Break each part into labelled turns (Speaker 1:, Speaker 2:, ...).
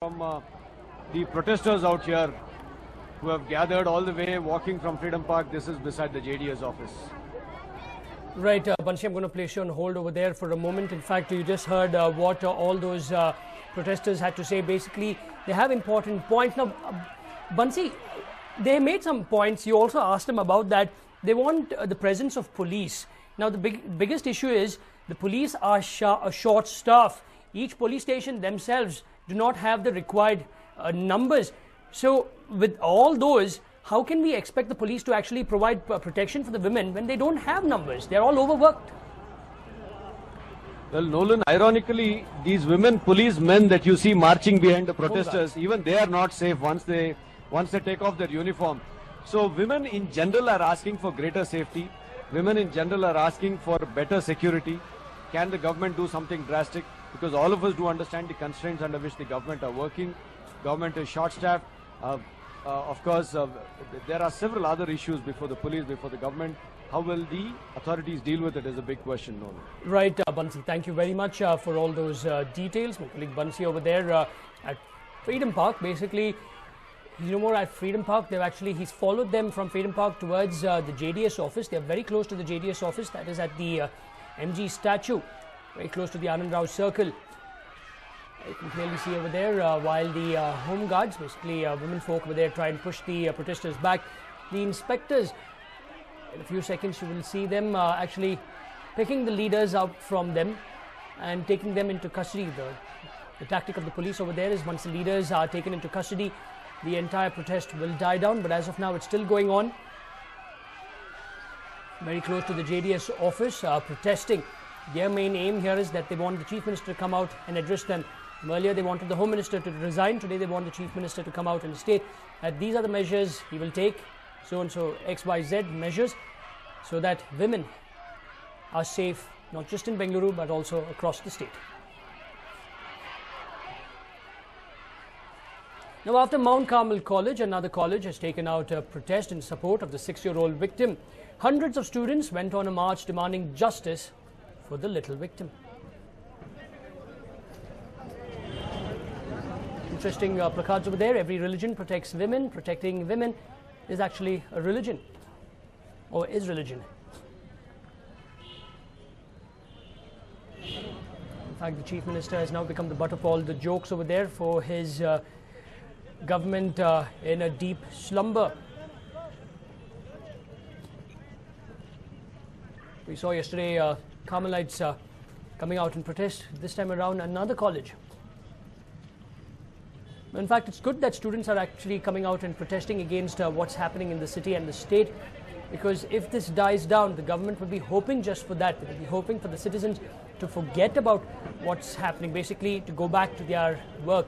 Speaker 1: From the protesters out here who have gathered all the way walking from Freedom Park. This is beside the JDS office.
Speaker 2: Right, Bansi, I'm going to place you on hold over there for a moment. In fact, you just heard what all those protesters had to say. Basically, they have important points. Now, Bansi, they made some points. You also asked them about that. They want the presence of police. Now, the biggest issue is the police are short staffed. Each police station themselves do not have the required numbers. So with all those, how can we expect the police to actually provide protection for the women when they don't have numbers? They're all overworked.
Speaker 1: Well, Nolan, ironically, these women policemen that you see marching behind the protesters, even they are not safe once they take off their uniform. So women in general are asking for greater safety. Women in general are asking for better security. Can the government do something drastic? Because all of us do understand the constraints under which the government are working. Government is short-staffed. Of course, there are several other issues before the police, before the government. How will the authorities deal with it is a big question, Nolan.
Speaker 2: Right, Bansi, thank you very much for all those details. My colleague Bansi over there at Freedom Park. Basically, he's no more at Freedom Park. He's followed them from Freedom Park towards the JDS office. They're very close to the JDS office. That is at the MG statue, very close to the Anand Rao circle. You can clearly see over there while the home guards, basically women folk over there, try and push the protesters back. The inspectors, in a few seconds you will see them actually picking the leaders out from them and taking them into custody. The tactic of the police over there is once the leaders are taken into custody, the entire protest will die down, but as of now it's still going on. Very close to the JDS office, protesting. Their main aim here is that they want the Chief Minister to come out and address them. Earlier they wanted the Home Minister to resign. Today they want the Chief Minister to come out and state that these are the measures he will take, so-and-so XYZ measures, so that women are safe, not just in Bengaluru but also across the state. Now, after Mount Carmel College, another college has taken out a protest in support of the 6-year-old victim. Hundreds of students went on a march demanding justice for the little victim. Interesting placards over there. Every religion protects women. Protecting women is actually a religion, or is religion. In fact, the Chief Minister has now become the butt of all the jokes over there for his government in a deep slumber. We saw yesterday Carmelites coming out in protest. This time around, another college. In fact, it's good that students are actually coming out and protesting against what's happening in the city and the state, because if this dies down, the government will be hoping just for that. They will be hoping for the citizens to forget about what's happening, basically to go back to their work.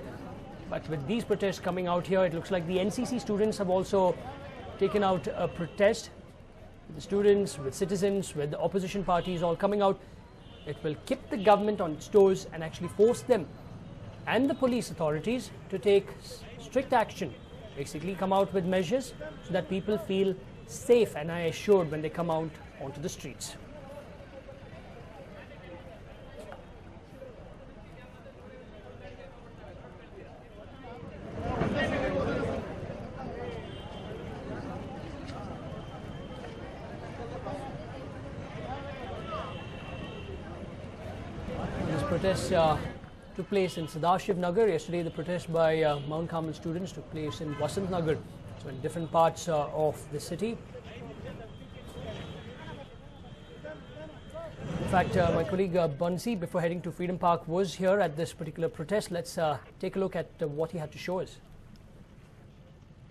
Speaker 2: But with these protests coming out here, it looks like the NCC students have also taken out a protest. The students, with citizens, with the opposition parties all coming out, it will keep the government on its toes and actually force them and the police authorities to take strict action, basically come out with measures so that people feel safe and are assured when they come out onto the streets. This protest took place in Sadashiv Nagar. Yesterday the protest by Mount Carmel students took place in Vasant Nagar, so in different parts of the city. In fact, my colleague Bansi, before heading to Freedom Park, was here at this particular protest. Let's take a look at what he had to show us.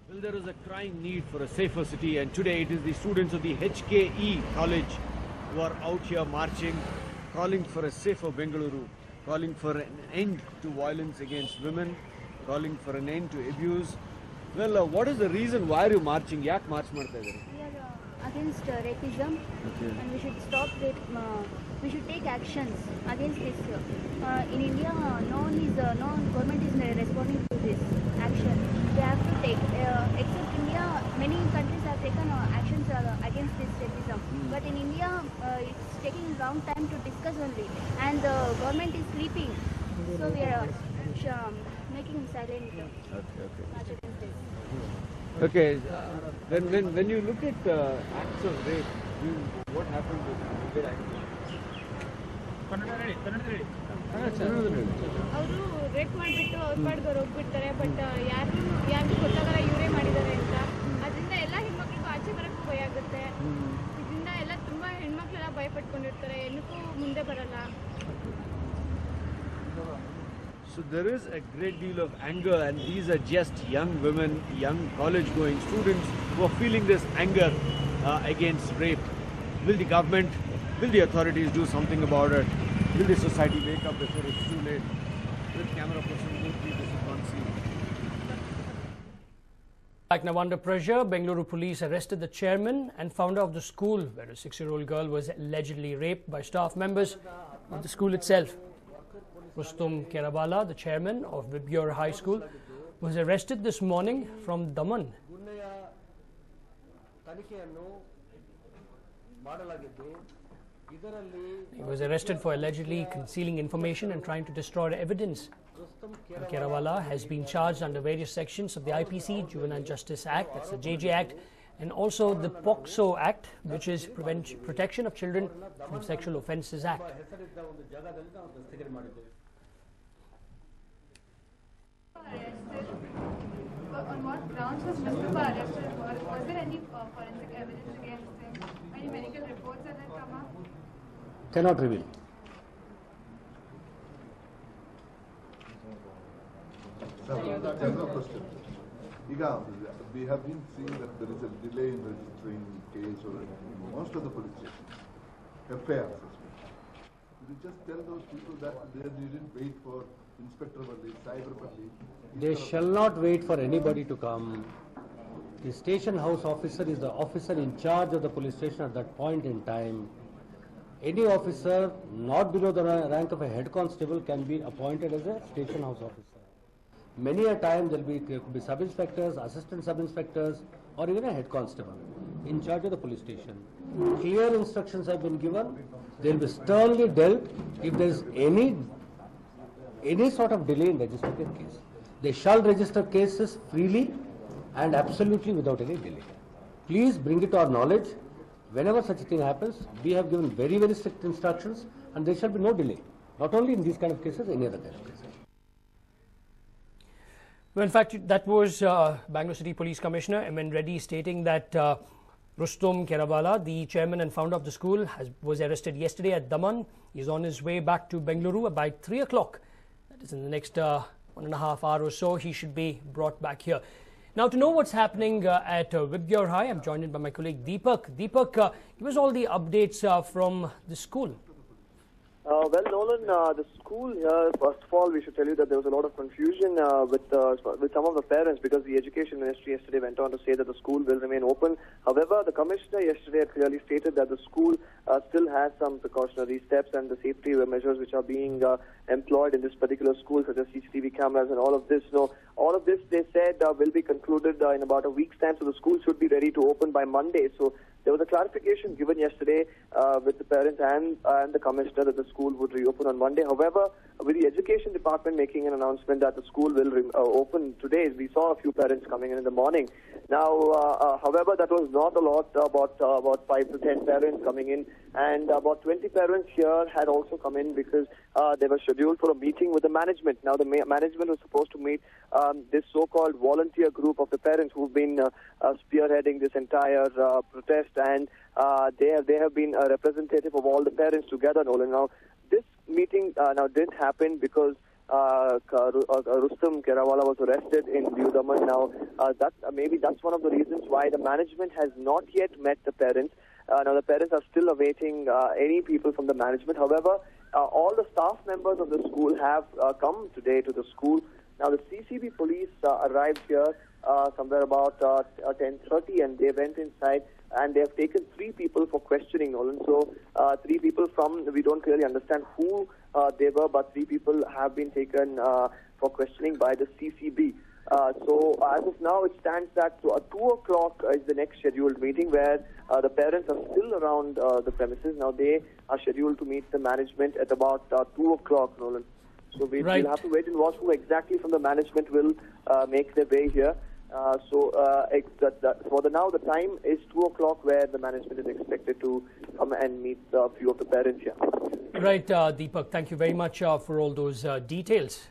Speaker 1: Well, there is a crying need for a safer city, and today it is the students of the HKE college who are out here marching, calling for a safer Bengaluru, calling for an end to violence against women, calling for an end to abuse. Well, what is the reason why are you marching? Yak march marta idare?
Speaker 3: We are against rapism, and we should stop it. We should take actions against this. In India, no government is responding to this action. They have to take, except India, many countries have taken actions against this rapism. But in India, it's taking a long time to discuss only, and the government is sleeping. So we are making silent march against this.
Speaker 1: Okay, when you look at acts of rape, what happened with them?
Speaker 3: ಅವರು rape ಮಾಡಿಬಿಟ್ಟು ಅವ್ರ ಪಾಡ್ಗೆ ಅವ್ರು ಹೋಗ್ಬಿಡ್ತಾರೆ. But ಯಾರಿಗೂ ಗೊತ್ತಾಗಲ್ಲ ಇವರೇ ಮಾಡಿದ್ದಾರೆ ಅಂತ. ಅದರಿಂದ ಎಲ್ಲ ಹೆಣ್ಮಕ್ಳಿಗೂ ಆಚೆ ಬರೋಕ್ಕೂ ಭಯ ಆಗುತ್ತೆ. ಇದರಿಂದ ಎಲ್ಲ ತುಂಬ ಹೆಣ್ಮಕ್ಳೆಲ್ಲ ಭಯ ಪಟ್ಕೊಂಡಿರ್ತಾರೆ, ಏನಕ್ಕೂ ಮುಂದೆ ಬರಲ್ಲ.
Speaker 1: So there is a great deal of anger, and these are just young women, young college-going students who are feeling this anger against rape. Will the government, will the authorities do something about it? Will the society wake up before it's too late? With camera person Murthy, this is one scene.
Speaker 2: Like now under pressure, Bengaluru police arrested the chairman and founder of the school where a 6-year-old girl was allegedly raped by staff members of the school itself. Rustom Kerabala, the chairman of Vibgyor High School, was arrested this morning from Daman. He was arrested for allegedly concealing information and trying to destroy evidence. Kerabala has been charged under various sections of the IPC, Juvenile Justice Act, that's the JJ Act, and also the POCSO Act, which is Protection of Children from Sexual Offences Act.
Speaker 4: On what grounds was Mustafa arrested? Was there any forensic evidence against him? Any medical reports that had come up?
Speaker 5: Cannot reveal.
Speaker 6: There's no question. We have been seeing that there is a delay in registering case or in most of the police stations. FIRs especially. You just tell those people that they didn't wait for Inspector Valli, Cyber Valli.
Speaker 5: They shall not wait for anybody to come. The station house officer is the officer in charge of the police station at that point in time. Any officer not below the rank of a head constable can be appointed as a station house officer. Many a time there could be sub-inspectors, assistant sub-inspectors, or even a head constable in charge of the police station. Clear instructions have been given. They will be sternly dealt if there is any sort of delay in registering a case. They shall register cases freely and absolutely without any delay. Please bring it to our knowledge. Whenever such a thing happens, we have given very, very strict instructions, and there shall be no delay. Not only in these kind of cases, any other kind of cases.
Speaker 2: Well, in fact, that was Bangalore City Police Commissioner M.N. Reddy stating that Rustom Kerabala, the chairman and founder of the school, was arrested yesterday at Daman. He is on his way back to Bengaluru by 3 o'clock. That is in the next 1.5 hours or so. He should be brought back here. Now, to know what's happening at Vibgyor High, I'm joined by my colleague Deepak. Deepak, give us all the updates from the school.
Speaker 7: Well, Nolan, the school here, first of all, we should tell you that there was a lot of confusion with some of the parents because the Education Ministry yesterday went on to say that the school will remain open. However, the Commissioner yesterday had clearly stated that the school still has some precautionary steps and the safety measures which are being employed in this particular school, such as CCTV cameras and all of this. So, all of this, they said, will be concluded in about a week's time, so the school should be ready to open by Monday. So, there was a clarification given yesterday with the parents and the Commissioner that the school would reopen on Monday. However, with the Education Department making an announcement that the school will open today, we saw a few parents coming in the morning. Now, however, that was not a lot, about 5 to 10 parents coming in, and about 20 parents here had also come in because they were scheduled for a meeting with the management. Now, the management was supposed to meet this so-called volunteer group of the parents who've been spearheading this entire protest, and they have been a representative of all the parents together, Nolan. Now, this meeting now didn't happen because Rustom Kerabala was arrested in Daman. Now, maybe that's one of the reasons why the management has not yet met the parents. Now, the parents are still awaiting any people from the management. However, all the staff members of the school have come today to the school. Now, the CCB police arrived here somewhere about 10:30, and they went inside and they have taken 3 people for questioning, Nolan. So, 3 people we don't clearly understand who they were, but 3 people have been taken for questioning by the CCB. So, as of now, it stands that 2 o'clock is the next scheduled meeting where the parents are still around the premises. Now, they are scheduled to meet the management at about 2 o'clock, Nolan. So we'll
Speaker 2: Right.
Speaker 7: have to wait and watch who exactly from the management will make their way here. For the time is 2 o'clock, where the management is expected to come and meet a few of the parents here.
Speaker 2: Right, Deepak, thank you very much for all those details.